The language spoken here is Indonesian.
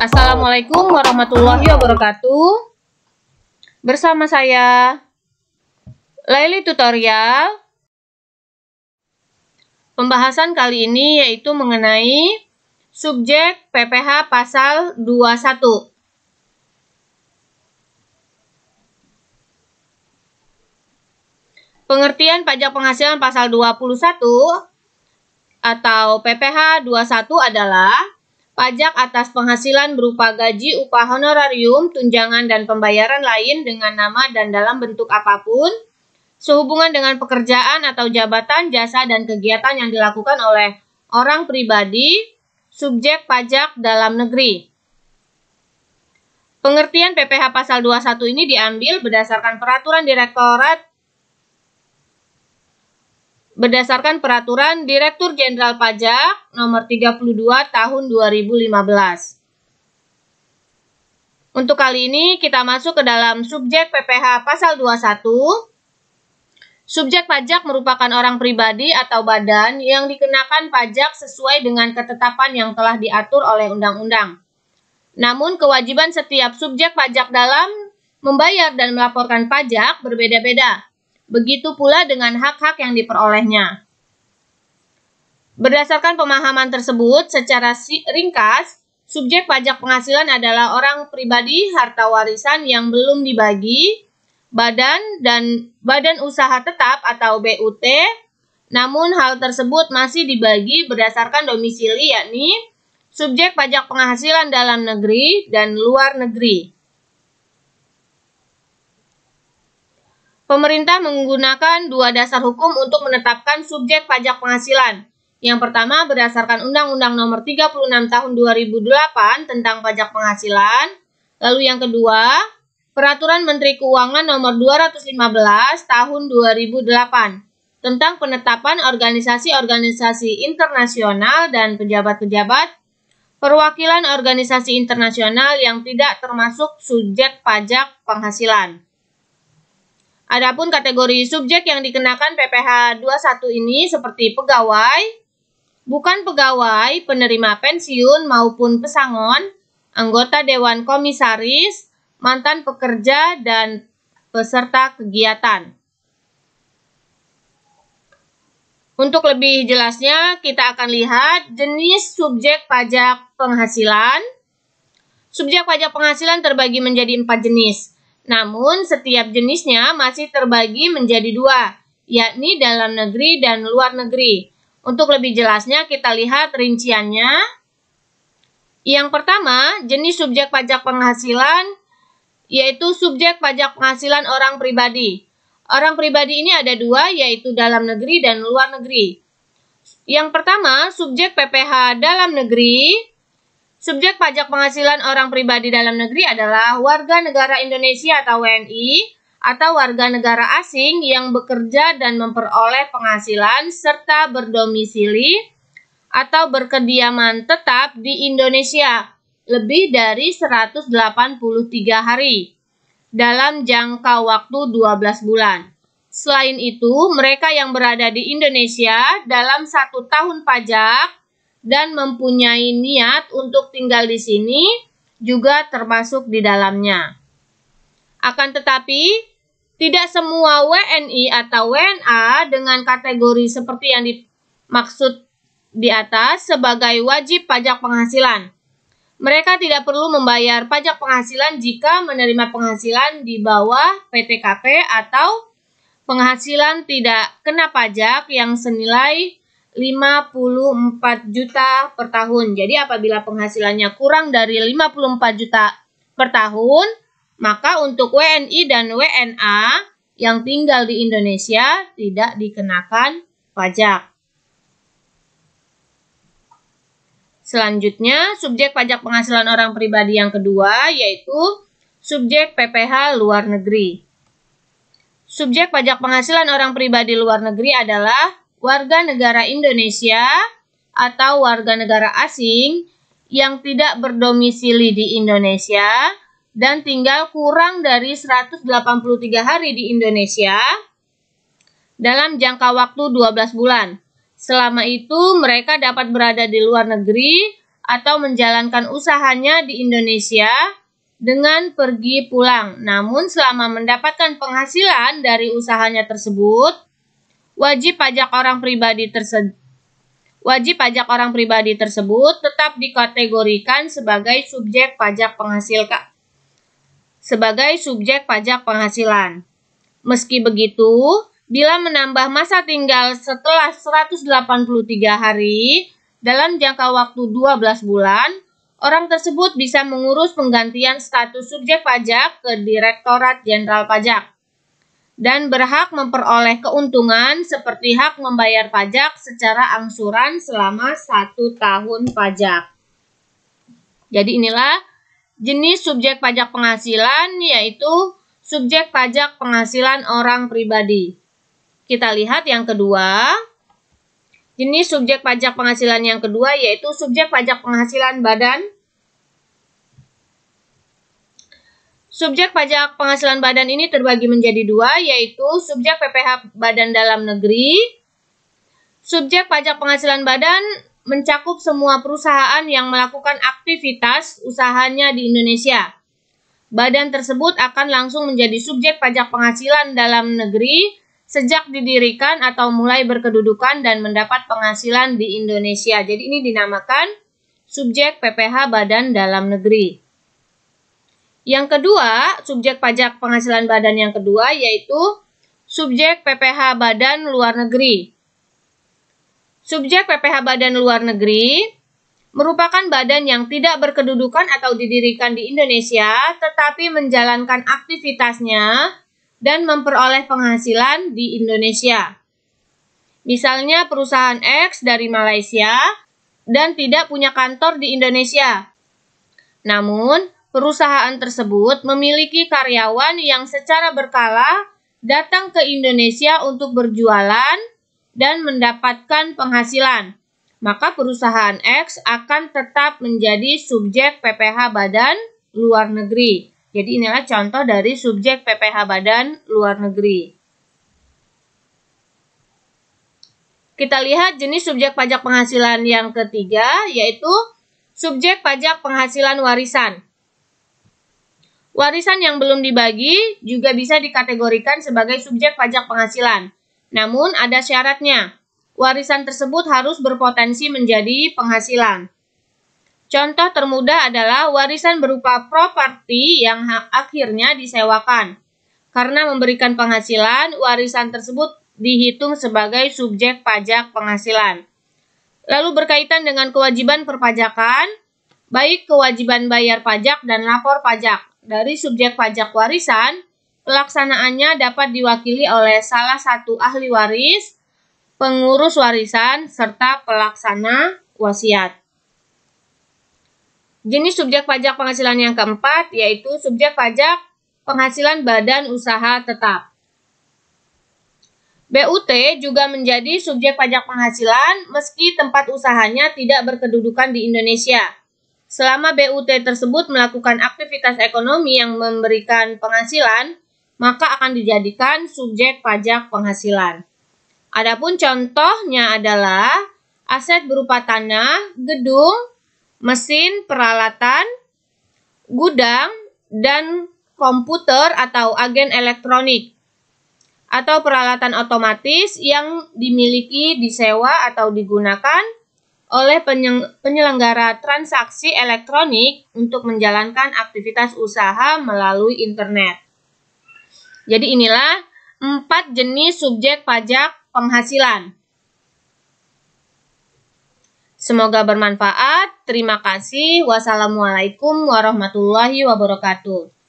Assalamualaikum warahmatullahi wabarakatuh. Bersama saya Laili Tutorial. Pembahasan kali ini yaitu mengenai subjek PPh pasal 21. Pengertian pajak penghasilan pasal 21 atau PPh 21 adalah pajak atas penghasilan berupa gaji, upah, honorarium, tunjangan, dan pembayaran lain dengan nama dan dalam bentuk apapun sehubungan dengan pekerjaan atau jabatan, jasa, dan kegiatan yang dilakukan oleh orang pribadi, subjek pajak dalam negeri. Pengertian PPh pasal 21 ini diambil berdasarkan Peraturan Direktur Jenderal Pajak Nomor 32 Tahun 2015. Untuk kali ini kita masuk ke dalam subjek PPh pasal 21. Subjek pajak merupakan orang pribadi atau badan yang dikenakan pajak sesuai dengan ketetapan yang telah diatur oleh undang-undang. Namun kewajiban setiap subjek pajak dalam membayar dan melaporkan pajak berbeda-beda. Begitu pula dengan hak-hak yang diperolehnya. Berdasarkan pemahaman tersebut, secara ringkas, subjek pajak penghasilan adalah orang pribadi harta warisan yang belum dibagi, badan usaha tetap atau BUT, namun hal tersebut masih dibagi berdasarkan domisili, yakni subjek pajak penghasilan dalam negeri dan luar negeri. Pemerintah menggunakan dua dasar hukum untuk menetapkan subjek pajak penghasilan. Yang pertama berdasarkan Undang-Undang Nomor 36 Tahun 2008 tentang pajak penghasilan. Lalu yang kedua, Peraturan Menteri Keuangan Nomor 215 Tahun 2008 tentang penetapan organisasi-organisasi internasional dan pejabat-pejabat perwakilan organisasi internasional yang tidak termasuk subjek pajak penghasilan. Adapun kategori subjek yang dikenakan PPh 21 ini seperti pegawai, bukan pegawai, penerima pensiun maupun pesangon, anggota Dewan Komisaris, mantan pekerja, dan peserta kegiatan. Untuk lebih jelasnya, kita akan lihat jenis subjek pajak penghasilan. Subjek pajak penghasilan terbagi menjadi 4 jenis. Namun, setiap jenisnya masih terbagi menjadi 2, yakni dalam negeri dan luar negeri. Untuk lebih jelasnya, kita lihat rinciannya. Yang pertama, jenis subjek pajak penghasilan yaitu subjek pajak penghasilan orang pribadi. Orang pribadi ini ada 2, yaitu dalam negeri dan luar negeri. Yang pertama, subjek PPh dalam negeri. Subjek pajak penghasilan orang pribadi dalam negeri adalah warga negara Indonesia atau WNI, atau warga negara asing yang bekerja dan memperoleh penghasilan serta berdomisili atau berkediaman tetap di Indonesia lebih dari 183 hari dalam jangka waktu 12 bulan. Selain itu, mereka yang berada di Indonesia dalam 1 tahun pajak dan mempunyai niat untuk tinggal di sini juga termasuk di dalamnya. Akan tetapi, tidak semua WNI atau WNA dengan kategori seperti yang dimaksud di atas sebagai wajib pajak penghasilan. Mereka tidak perlu membayar pajak penghasilan jika menerima penghasilan di bawah PTKP atau penghasilan tidak kena pajak yang senilai 54 juta per tahun. Jadi apabila penghasilannya kurang dari 54 juta per tahun, maka untuk WNI dan WNA yang tinggal di Indonesia tidak dikenakan pajak. Selanjutnya, subjek pajak penghasilan orang pribadi yang kedua yaitu subjek PPh luar negeri. Subjek pajak penghasilan orang pribadi luar negeri adalah warga negara Indonesia atau warga negara asing yang tidak berdomisili di Indonesia dan tinggal kurang dari 183 hari di Indonesia dalam jangka waktu 12 bulan. Selama itu mereka dapat berada di luar negeri atau menjalankan usahanya di Indonesia dengan pergi pulang. Namun selama mendapatkan penghasilan dari usahanya tersebut, wajib pajak orang pribadi tersebut tetap dikategorikan sebagai subjek pajak penghasilan. Meski begitu, bila menambah masa tinggal setelah 183 hari dalam jangka waktu 12 bulan, orang tersebut bisa mengurus penggantian status subjek pajak ke Direktorat Jenderal Pajak dan berhak memperoleh keuntungan seperti hak membayar pajak secara angsuran selama 1 tahun pajak. Jadi inilah jenis subjek pajak penghasilan, yaitu subjek pajak penghasilan orang pribadi. Kita lihat yang kedua. Jenis subjek pajak penghasilan yang kedua yaitu subjek pajak penghasilan badan. Subjek pajak penghasilan badan ini terbagi menjadi dua, yaitu subjek PPh badan dalam negeri. Subjek pajak penghasilan badan mencakup semua perusahaan yang melakukan aktivitas usahanya di Indonesia. Badan tersebut akan langsung menjadi subjek pajak penghasilan dalam negeri sejak didirikan atau mulai berkedudukan dan mendapat penghasilan di Indonesia. Jadi ini dinamakan subjek PPh badan dalam negeri. Yang kedua, subjek pajak penghasilan badan yang kedua yaitu subjek PPh badan luar negeri. Subjek PPh badan luar negeri merupakan badan yang tidak berkedudukan atau didirikan di Indonesia tetapi menjalankan aktivitasnya dan memperoleh penghasilan di Indonesia. Misalnya perusahaan X dari Malaysia dan tidak punya kantor di Indonesia. Namun, perusahaan tersebut memiliki karyawan yang secara berkala datang ke Indonesia untuk berjualan dan mendapatkan penghasilan. Maka perusahaan X akan tetap menjadi subjek PPh badan luar negeri. Jadi inilah contoh dari subjek PPh badan luar negeri. Kita lihat jenis subjek pajak penghasilan yang ketiga, yaitu subjek pajak penghasilan warisan. Warisan yang belum dibagi juga bisa dikategorikan sebagai subjek pajak penghasilan. Namun ada syaratnya. Warisan tersebut harus berpotensi menjadi penghasilan. Contoh termudah adalah warisan berupa properti yang akhirnya disewakan. Karena memberikan penghasilan, warisan tersebut dihitung sebagai subjek pajak penghasilan. Lalu berkaitan dengan kewajiban perpajakan, baik kewajiban bayar pajak dan lapor pajak. Dari subjek pajak warisan, pelaksanaannya dapat diwakili oleh salah satu ahli waris, pengurus warisan, serta pelaksana wasiat. Jenis subjek pajak penghasilan yang keempat yaitu subjek pajak penghasilan badan usaha tetap. BUT juga menjadi subjek pajak penghasilan meski tempat usahanya tidak berkedudukan di Indonesia. Selama BUT tersebut melakukan aktivitas ekonomi yang memberikan penghasilan, maka akan dijadikan subjek pajak penghasilan. Adapun contohnya adalah aset berupa tanah, gedung, mesin, peralatan, gudang, dan komputer atau agen elektronik, atau peralatan otomatis yang dimiliki, disewa, atau digunakan oleh penyelenggara transaksi elektronik untuk menjalankan aktivitas usaha melalui internet. Jadi inilah 4 jenis subjek pajak penghasilan. Semoga bermanfaat. Terima kasih. Wassalamualaikum warahmatullahi wabarakatuh.